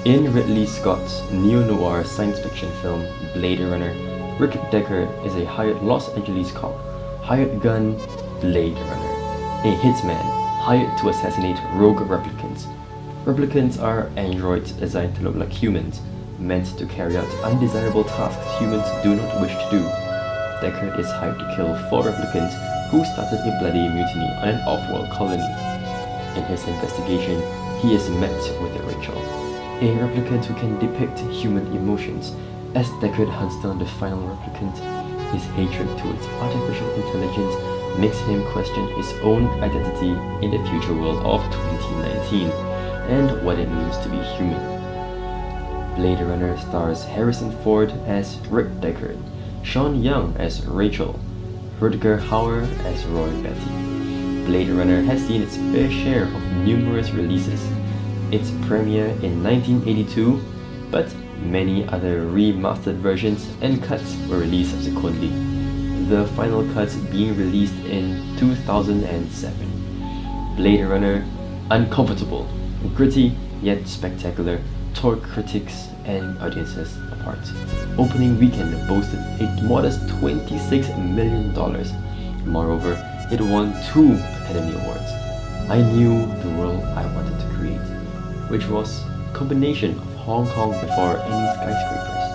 In Ridley Scott's neo-noir science fiction film Blade Runner, Rick Deckard is a hired Los Angeles cop, hired gun Blade Runner, a hitman hired to assassinate rogue replicants. Replicants are androids designed to look like humans, meant to carry out undesirable tasks humans do not wish to do. Deckard is hired to kill 4 replicants who started a bloody mutiny on an off-world colony. In his investigation, he is met with Rachel, a replicant who can depict human emotions. As Deckard hunts down the final replicant, his hatred towards artificial intelligence makes him question his own identity in the future world of 2019 and what it means to be human. Blade Runner stars Harrison Ford as Rick Deckard, Sean Young as Rachel, Rutger Hauer as Roy Batty. Blade Runner has seen its fair share of numerous releases. Its premiere in 1982, but many other remastered versions and cuts were released subsequently, the final cut being released in 2007. Blade Runner, uncomfortable, gritty yet spectacular, tore critics and audiences apart. Opening weekend boasted a modest $26 million. Moreover, it won 2 Academy Awards. I knew the world I wanted to create, which was a combination of Hong Kong before any skyscrapers.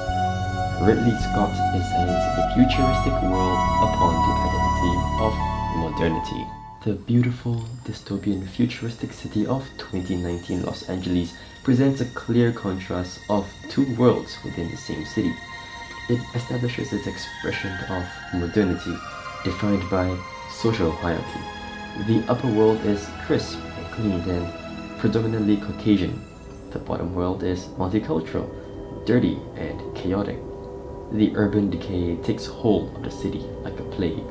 Ridley Scott designs a futuristic world upon the identity of modernity. The beautiful, dystopian, futuristic city of 2019 Los Angeles presents a clear contrast of 2 worlds within the same city. It establishes its expression of modernity, defined by social hierarchy. The upper world is crisp and clean and predominantly Caucasian. The bottom world is multicultural, dirty, and chaotic. The urban decay takes hold of the city like a plague.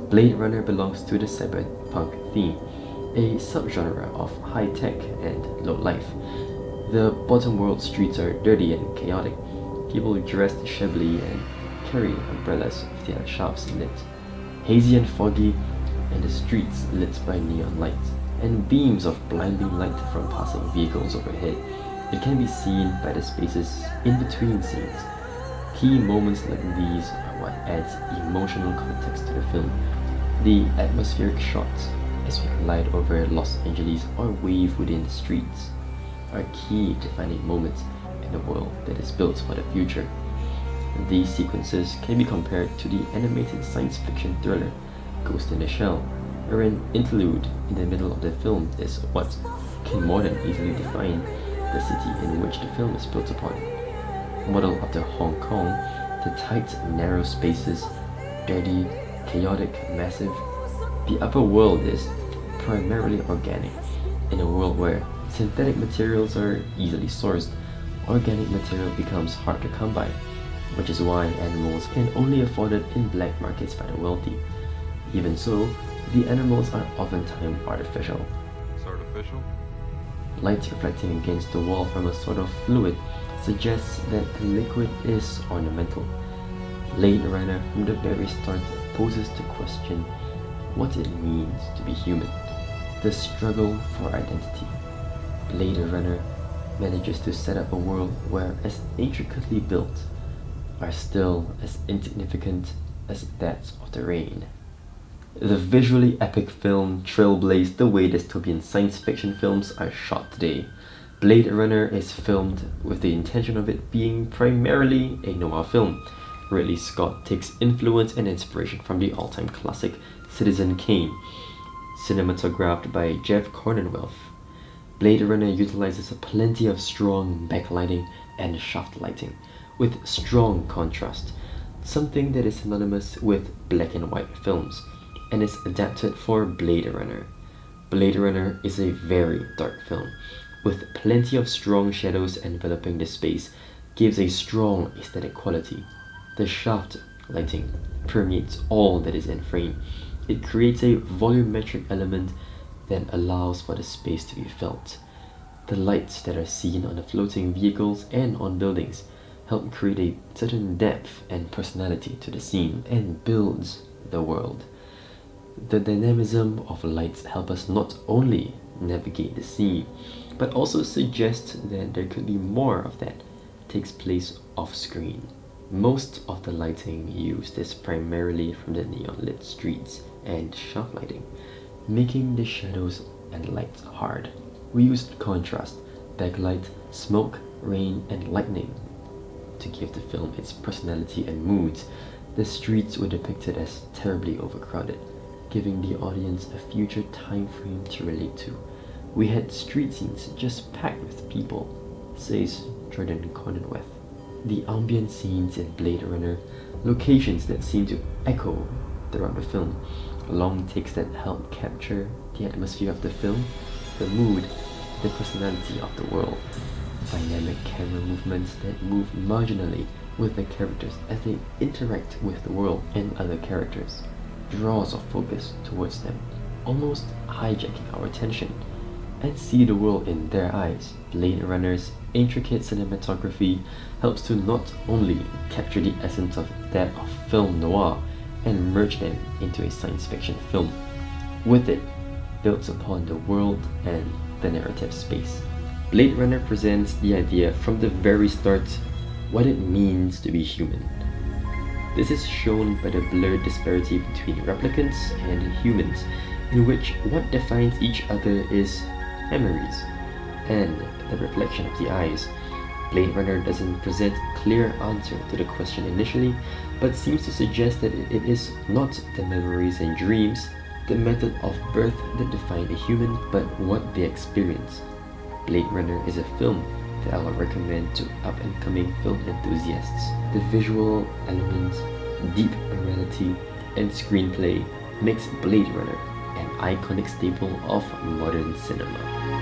Blade Runner belongs to the cyberpunk theme, a subgenre of high-tech and low-life. The bottom world streets are dirty and chaotic. People dressed shabbily and carry umbrellas with their shafts lit, hazy and foggy, and the streets lit by neon lights and beams of blinding light from passing vehicles overhead. It can be seen by the spaces in between scenes. Key moments like these are what adds emotional context to the film. The atmospheric shots, as we glide over Los Angeles or wave within the streets, are key defining moments in a world that is built for the future. These sequences can be compared to the animated science fiction thriller Ghost in the Shell, where an interlude in the middle of the film is what can more than easily define the city in which the film is built upon. Modeled after Hong Kong, the tight, narrow spaces, dirty, chaotic, massive, the upper world is primarily organic. In a world where synthetic materials are easily sourced, organic material becomes hard to come by, which is why animals can only afforded in black markets by the wealthy. Even so, the animals are oftentimes artificial. It's artificial? Light reflecting against the wall from a sort of fluid suggests that the liquid is ornamental. Blade Runner from the very start poses the question what it means to be human, the struggle for identity. Blade Runner manages to set up a world where as intricately built are still as insignificant as that of the rain. The visually epic film trailblazed the way dystopian science fiction films are shot today. Blade Runner is filmed with the intention of it being primarily a noir film. Ridley Scott takes influence and inspiration from the all-time classic Citizen Kane, cinematographed by Jeff Cronenweth. Blade Runner utilizes plenty of strong backlighting and shaft lighting, with strong contrast, something that is synonymous with black and white films, and is adapted for Blade Runner. Blade Runner is a very dark film, with plenty of strong shadows enveloping the space, gives a strong aesthetic quality. The shaft lighting permeates all that is in frame. It creates a volumetric element that allows for the space to be felt. The lights that are seen on the floating vehicles and on buildings help create a certain depth and personality to the scene and builds the world. The dynamism of lights help us not only navigate the scene, but also suggests that there could be more of that takes place off screen. Most of the lighting used is primarily from the neon lit streets and shop lighting, making the shadows and lights hard. We used contrast, backlight, smoke, rain, and lightning to give the film its personality and moods. The streets were depicted as terribly overcrowded, giving the audience a future time frame to relate to. We had street scenes just packed with people, says Jordan Cononworth. The ambient scenes in Blade Runner, locations that seem to echo throughout the film, long takes that help capture the atmosphere of the film, the mood, the personality of the world, dynamic camera movements that move marginally with the characters as they interact with the world and other characters, draws our focus towards them, almost hijacking our attention, and see the world in their eyes. Blade Runner's intricate cinematography helps to not only capture the essence of that of film noir and merge them into a science fiction film. With it, builds upon the world and the narrative space. Blade Runner presents the idea from the very start what it means to be human. This is shown by the blurred disparity between replicants and humans, in which what defines each other is memories and the reflection of the eyes. Blade Runner doesn't present a clear answer to the question initially, but seems to suggest that it is not the memories and dreams, the method of birth that define a human, but what they experience. Blade Runner is a film that I will recommend to up-and-coming film enthusiasts. The visual elements, deep morality, and screenplay makes Blade Runner an iconic staple of modern cinema.